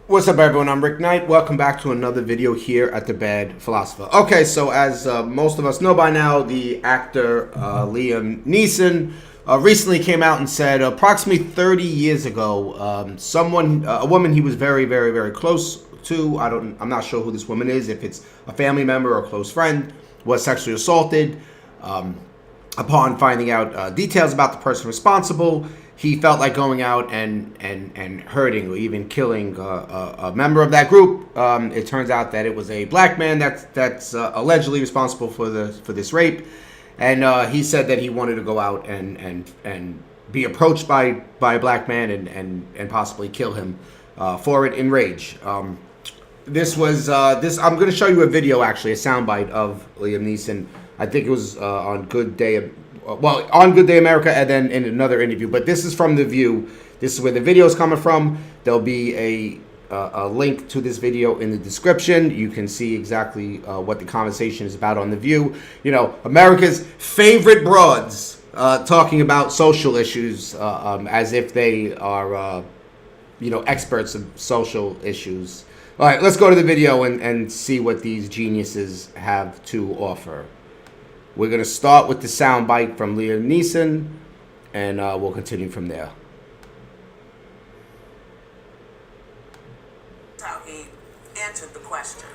What's up, everyone? I'm Rick Knight. Welcome back to another video here at The Bad Philosopher. Okay, so as most of us know by now, the actor Liam Neeson recently came out and said approximately 30 years ago, a woman he was very close to, I'm not sure who this woman is, if it's a family member or a close friend, was sexually assaulted. Upon finding out details about the person responsible, he felt like going out and hurting or even killing a member of that group. It turns out that it was a black man that's allegedly responsible for this rape, and he said that he wanted to go out and be approached by a black man and possibly kill him for it in rage. This was this. I'm going to show you a video, actually, a soundbite of Liam Neeson. I think it was on Good Day, on Good Day America, and then in another interview. But this is from The View. This is where the video is coming from. There'll be a link to this video in the description. You can see exactly what the conversation is about on The View. You know, America's favorite broads talking about social issues as if they are, experts of social issues. All right, let's go to the video and see what these geniuses have to offer. We're going to start with the soundbite from Liam Neeson, and we'll continue from there. How he answered the question,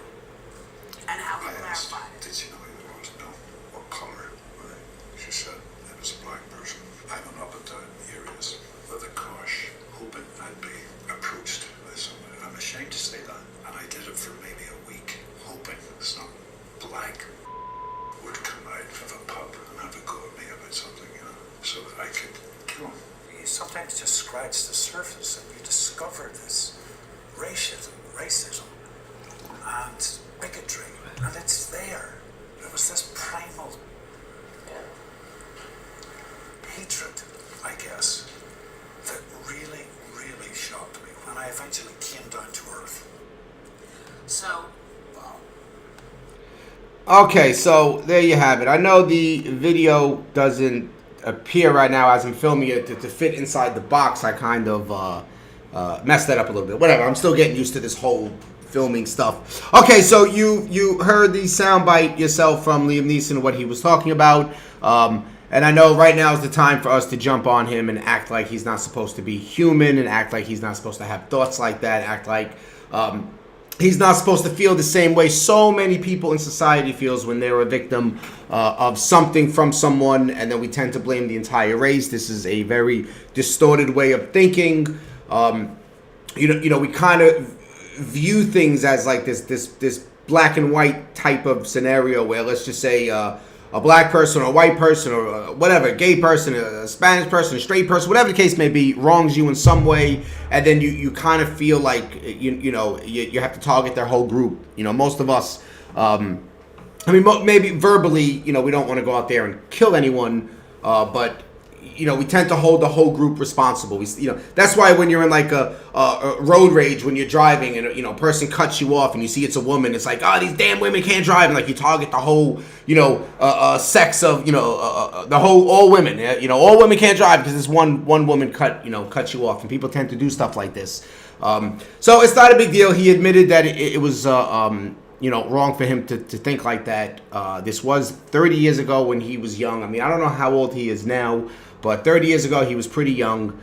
and how he clarified it. Did she know who it was? No. What color? Right. She said it was a black person. I went up and down areas with a cosh, hoping I'd be approached by somebody. I'm ashamed to say that. And I did it for maybe a week, hoping some black would come out of a pub and have a go at me about something, so that I could kill him. You sometimes just scratch the surface and you discover this racism and bigotry, and it's there. There was this primal hatred, I guess, that really shocked me when I eventually came down to earth. So, Okay, so there you have it. I know the video doesn't appear right now as I'm filming it to fit inside the box. I kind of messed that up a little bit. Whatever, I'm still getting used to this whole filming stuff. Okay, so you heard the soundbite yourself from Liam Neeson, what he was talking about. And I know right now is the time for us to jump on him and act like he's not supposed to be human, and act like he's not supposed to have thoughts like that, act like he's not supposed to feel the same way so many people in society feels when they're a victim of something from someone, and then we tend to blame the entire race. This is a very distorted way of thinking. We kind of view things as like this black and white type of scenario where, let's just say, a black person or a white person or whatever, a gay person, a Spanish person, a straight person, whatever the case may be, wrongs you in some way, and then you kind of feel like you have to target their whole group. Most of us, maybe verbally, we don't want to go out there and kill anyone, but we tend to hold the whole group responsible. That's why when you're in like a road rage, when you're driving and a person cuts you off and you see it's a woman, it's like, oh, these damn women can't drive, and like you target the whole sex of the whole all women. All women can't drive because this one woman cut you off, and people tend to do stuff like this. So it's not a big deal. He admitted that it was wrong for him to think like that. This was 30 years ago when he was young. I mean, I don't know how old he is now, but 30 years ago he was pretty young.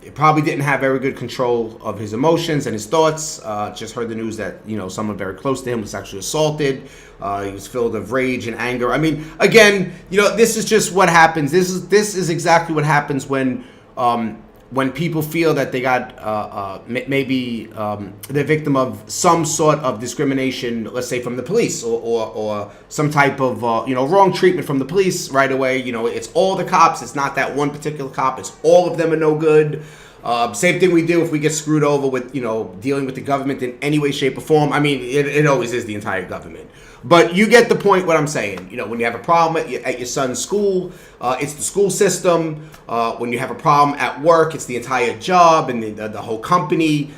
He probably didn't have very good control of his emotions and his thoughts. Just heard the news that someone very close to him was actually assaulted. He was filled of rage and anger. I mean, again, this is just what happens. This is exactly what happens when people feel that they got maybe they're victim of some sort of discrimination, let's say from the police, or some type of wrong treatment from the police right away. It's all the cops. It's not that one particular cop. It's all of them are no good. Same thing we do if we get screwed over with dealing with the government in any way, shape, or form. I mean, it always is the entire government. But you get the point what I'm saying. You know, when you have a problem at your son's school, it's the school system. When you have a problem at work, it's the entire job and the whole company.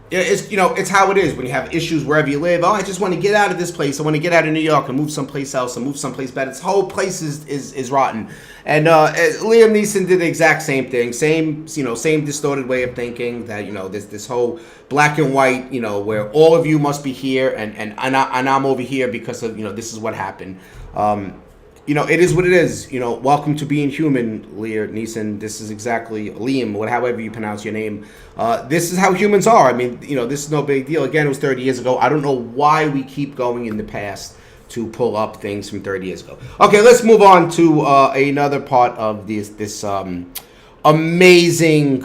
It's, you know, it's how it is when you have issues wherever you live. Oh, I just want to get out of this place. I want to get out of New York and move someplace else and move someplace better. This whole place is rotten. And Liam Neeson did the exact same thing. Same distorted way of thinking that, you know, this whole black and white, you know, where all of you must be here and I'm over here because of, you know, this is what happened. You know, it is what it is. You know, welcome to being human, Liam Neeson. This is exactly Liam, however you pronounce your name. This is how humans are. I mean, you know, this is no big deal. Again, it was 30 years ago. I don't know why we keep going in the past to pull up things from 30 years ago. Okay, let's move on to another part of this amazing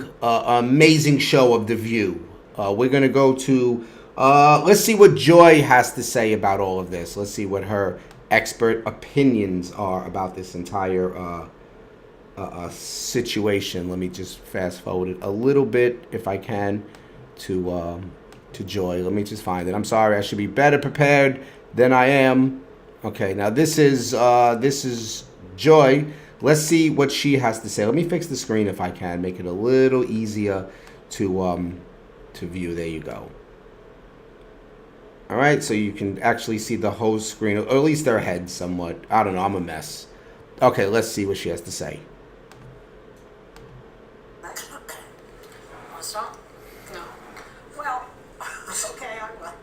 show of The View. We're gonna go to let's see what Joy has to say about all of this. Let's see what her expert opinions are about this entire situation. Let me just fast forward it a little bit if I can to Joy. Let me just find it. I'm sorry, I should be better prepared than I am. Okay, now this is Joy. Let's see what she has to say. Let me fix the screen if I can, make it a little easier to view. There you go. All right, so you can actually see the whole screen, or at least their heads somewhat. I don't know, I'm a mess. Okay, let's see what she has to say. Want to start? No. Well, okay, I will.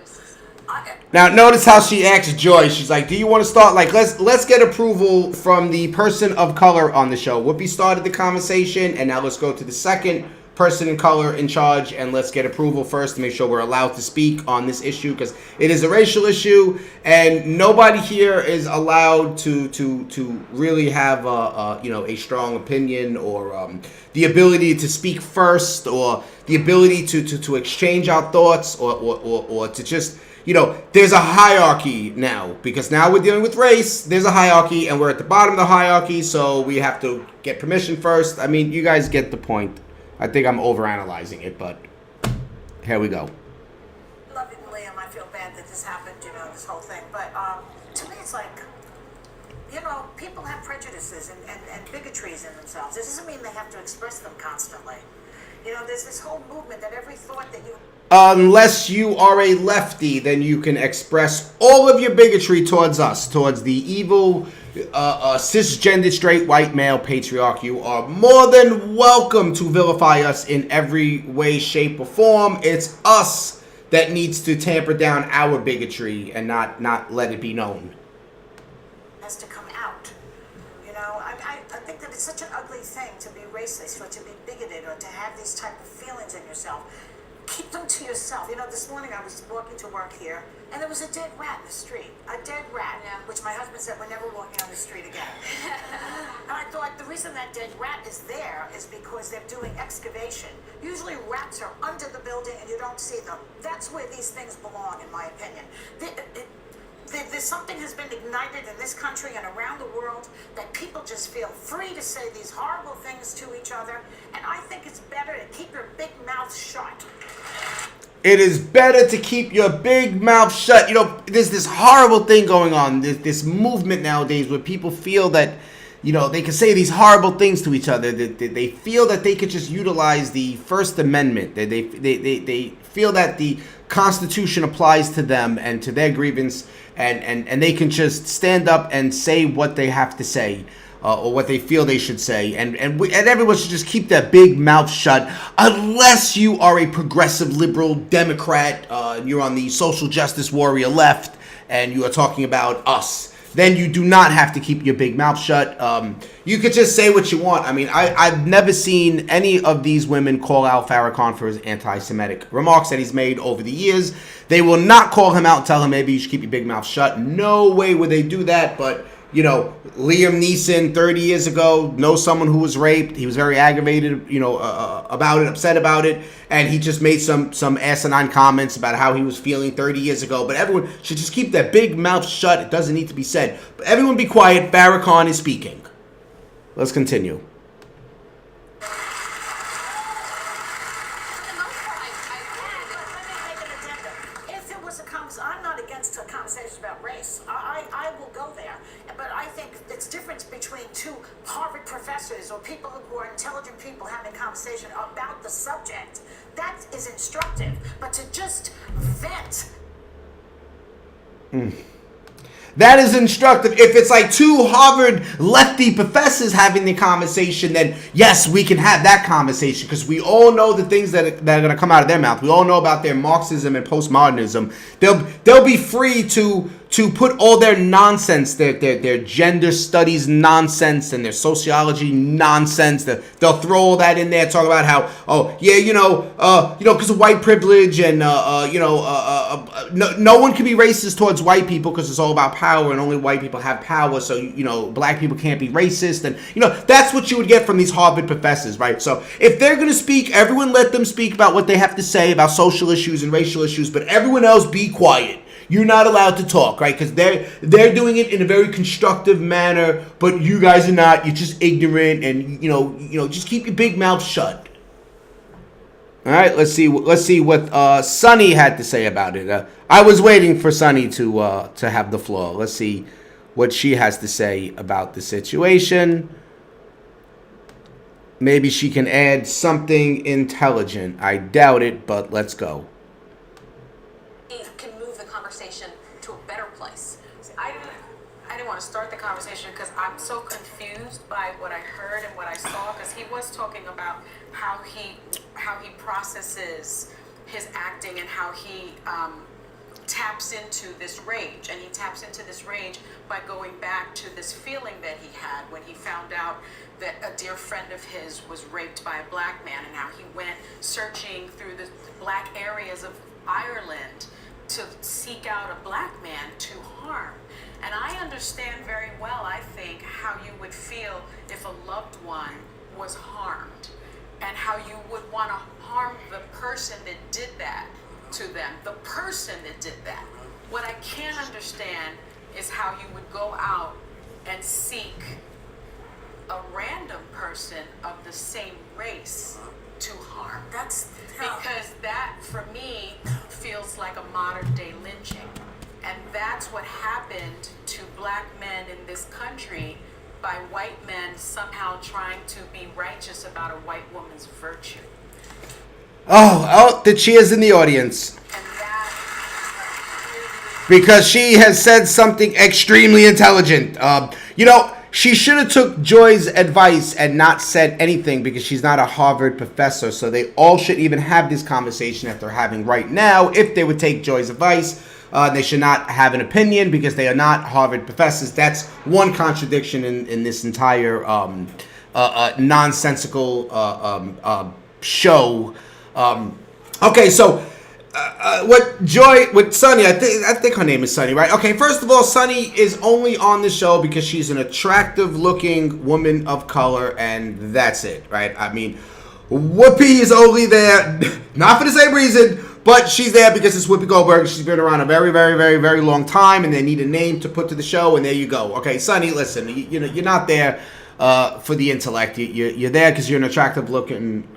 Now, notice how she asks Joy. She's like, "Do you want to start? Like, let's get approval from the person of color on the show." Whoopi started the conversation, and now let's go to the second person in color in charge, and let's get approval first to make sure we're allowed to speak on this issue, because it is a racial issue, and nobody here is allowed to really have a strong opinion or the ability to speak first, or the ability to exchange our thoughts, or to just, you know, there's a hierarchy now, because now we're dealing with race. There's a hierarchy, and we're at the bottom of the hierarchy, so we have to get permission first. I mean, you guys get the point. I think I'm overanalyzing it, but here we go. Loving Liam, I feel bad that this happened, you know, this whole thing. But to me, it's like, you know, people have prejudices and bigotries in themselves. This doesn't mean they have to express them constantly. You know, there's this whole movement that every thought that you... Unless you are a lefty, then you can express all of your bigotry towards us, towards the evil, cisgendered, straight, white male patriarch. You are more than welcome to vilify us in every way, shape, or form. It's us that needs to tamper down our bigotry and not let it be known. Has to come out. You know, I think that it's such an ugly thing to be racist or to be bigoted or to have these type of feelings in yourself. Keep them to yourself. You know, this morning I was walking to work here, and there was a dead rat in the street. A dead rat, which my husband said, we're never walking on the street again. And I thought the reason that dead rat is there is because they're doing excavation. Usually rats are under the building and you don't see them. That's where these things belong, in my opinion. There's something has been ignited in this country and around the world that people just feel free to say these horrible things to each other. And I think it's better to keep your big mouth shut. It is better to keep your big mouth shut. You know, there's this horrible thing going on, this movement nowadays where people feel that, you know, they can say these horrible things to each other. They feel that they could just utilize the First Amendment. They feel that the Constitution applies to them and to their grievance, and they can just stand up and say what they have to say. Or what they feel they should say, and everyone should just keep their big mouth shut, unless you are a progressive liberal Democrat, and you're on the social justice warrior left, and you are talking about us. Then you do not have to keep your big mouth shut. You could just say what you want. I mean, I've never seen any of these women call out Farrakhan for his anti-Semitic remarks that he's made over the years. They will not call him out and tell him maybe you should keep your big mouth shut. No way would they do that, but... You know, Liam Neeson 30 years ago knows someone who was raped. He was very aggravated, you know, about it, upset about it. And he just made some asinine comments about how he was feeling 30 years ago. But everyone should just keep their big mouth shut. It doesn't need to be said. But everyone be quiet. Farrakhan is speaking. Let's continue. I'm not against a conversation about about race. I will go there. But I think it's different between two Harvard professors or people who are intelligent people having a conversation about the subject. That is instructive. But to just vent. That is instructive. If it's like two Harvard lefty professors having the conversation, then yes, we can have that conversation because we all know the things that are going to come out of their mouth. We all know about their Marxism and postmodernism. They'll be free to put all their nonsense, their gender studies nonsense and their sociology nonsense. They'll throw all that in there, talk about how, because of white privilege and no one can be racist towards white people because it's all about power and only white people have power. So black people can't be racist, and that's what you would get from these Harvard professors, right? So if they're going to speak, everyone let them speak about what they have to say about social issues and racial issues, but everyone else be quiet. You're not allowed to talk, right? Because they're doing it in a very constructive manner, but you guys are not. You're just ignorant, and just keep your big mouth shut. All right, let's see what Sunny had to say about it. I was waiting for Sunny to have the floor. Let's see what she has to say about the situation. Maybe she can add something intelligent. I doubt it, but let's go. To a better place. I didn't want to start the conversation because I'm so confused by what I heard and what I saw, because he was talking about how he processes his acting and how he taps into this rage, and he taps into this rage by going back to this feeling that he had when he found out that a dear friend of his was raped by a black man, and how he went searching through the black areas of Ireland to seek out a black man to harm. And I understand very well, I think, how you would feel if a loved one was harmed, and how you would want to harm the person that did that to them, the person that did that. What I can't understand is how you would go out and seek a random person of the same race to harm. Because that, for me, feels like a modern day lynching. And that's what happened to black men in this country by white men somehow trying to be righteous about a white woman's virtue. Oh, that she is in the audience. And that, because she has said something extremely intelligent. She should have took Joy's advice and not said anything, because she's not a Harvard professor. So they all should even have this conversation that they're having right now. If they would take Joy's advice, they should not have an opinion because they are not Harvard professors. That's one contradiction in this entire nonsensical show. Okay, so with Sunny, I think her name is Sunny, right? Okay, first of all, Sunny is only on the show because she's an attractive-looking woman of color, and that's it, right? I mean, Whoopi is only there, not for the same reason, but she's there because it's Whoopi Goldberg. She's been around a very, very, very, very long time, and they need a name to put to the show, and there you go. Okay, Sunny, listen, you're not there for the intellect. You're there because you're an attractive-looking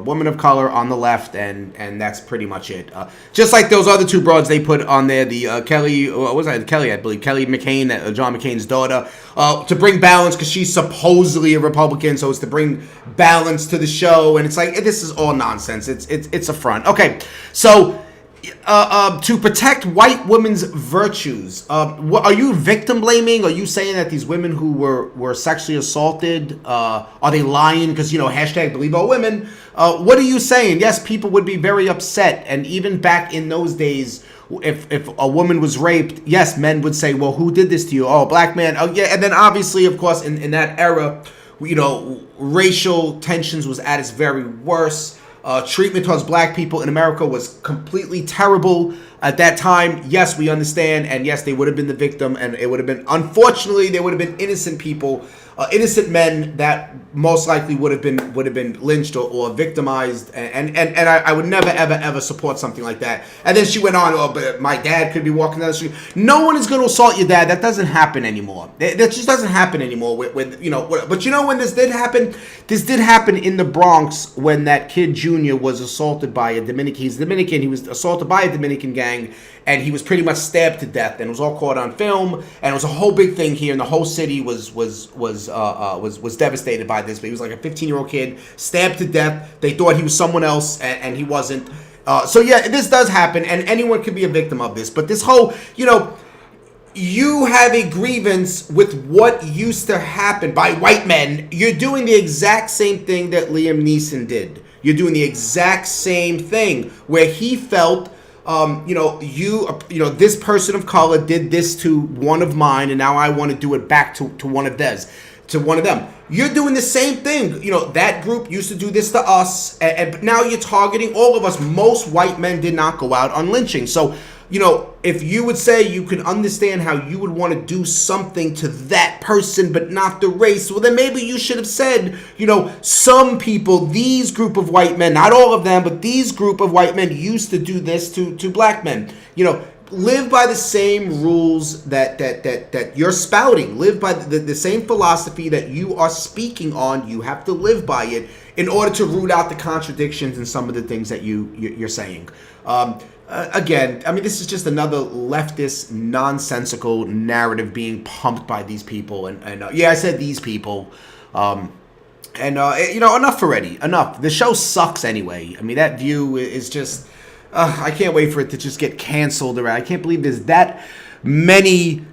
woman of color on the left, and that's pretty much it. Just like those other two broads they put on there, the Kelly, what was that? Kelly, I believe, Kelly McCain, John McCain's daughter, to bring balance because she's supposedly a Republican, so it's to bring balance to the show, and it's like, this is all nonsense. It's a front. Okay, so to protect white women's virtues, are you victim blaming? Are you saying that these women who were sexually assaulted, are they lying? Because, hashtag believe all women. What are you saying? Yes, people would be very upset. And even back in those days, if a woman was raped, yes, men would say, well, who did this to you? Oh, black man. Oh, yeah. And then obviously, of course, in that era, racial tensions was at its very worst. Treatment towards black people in America was completely terrible at that time. Yes, we understand, and yes, they would have been the victim, and it would have been, unfortunately, there would have been innocent people, innocent men that most likely would have been lynched or victimized, and I would never ever support something like that. And then she went on, oh, but my dad could be walking down the street. No one is going to assault your dad. That doesn't happen anymore. That just doesn't happen anymore. But when this did happen in the Bronx when that kid Junior was assaulted by a Dominican. He's Dominican. He was assaulted by a Dominican gang. gang, and he was pretty much stabbed to death, and it was all caught on film, and it was a whole big thing here, and the whole city was devastated by this. But he was like a 15-year-old kid stabbed to death. They thought he was someone else, and he wasn't. So yeah, this does happen, and anyone can be a victim of this. But this whole, you have a grievance with what used to happen by white men. You're doing the exact same thing that Liam Neeson did. You're doing the exact same thing where he felt, this person of color did this to one of mine, and now I want to do it back to one of theirs, to one of them. You're doing the same thing. That group used to do this to us, and now you're targeting all of us. Most white men did not go out on lynching. So, if you would say you can understand how you would want to do something to that person but not the race, well, then maybe you should have said, some people, these group of white men, not all of them, but these group of white men used to do this to black men. Live by the same rules that you're spouting. Live by the same philosophy that you are speaking on. You have to live by it in order to root out the contradictions in some of the things that you're saying. Again, I mean, this is just another leftist, nonsensical narrative being pumped by these people. And yeah, I said these people. Enough already. Enough. The show sucks anyway. I mean, that View is just... I can't wait for it to just get canceled. I can't believe there's that many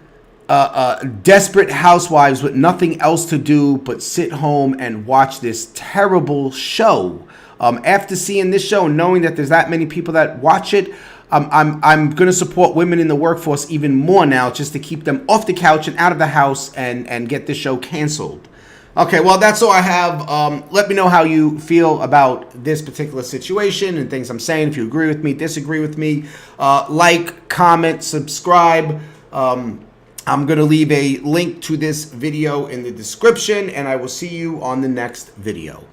desperate housewives with nothing else to do but sit home and watch this terrible show. After seeing this show and knowing that there's that many people that watch it, I'm going to support women in the workforce even more now, just to keep them off the couch and out of the house and get this show canceled. Okay, well, that's all I have. Let me know how you feel about this particular situation and things I'm saying. If you agree with me, disagree with me, like, comment, subscribe. I'm going to leave a link to this video in the description, and I will see you on the next video.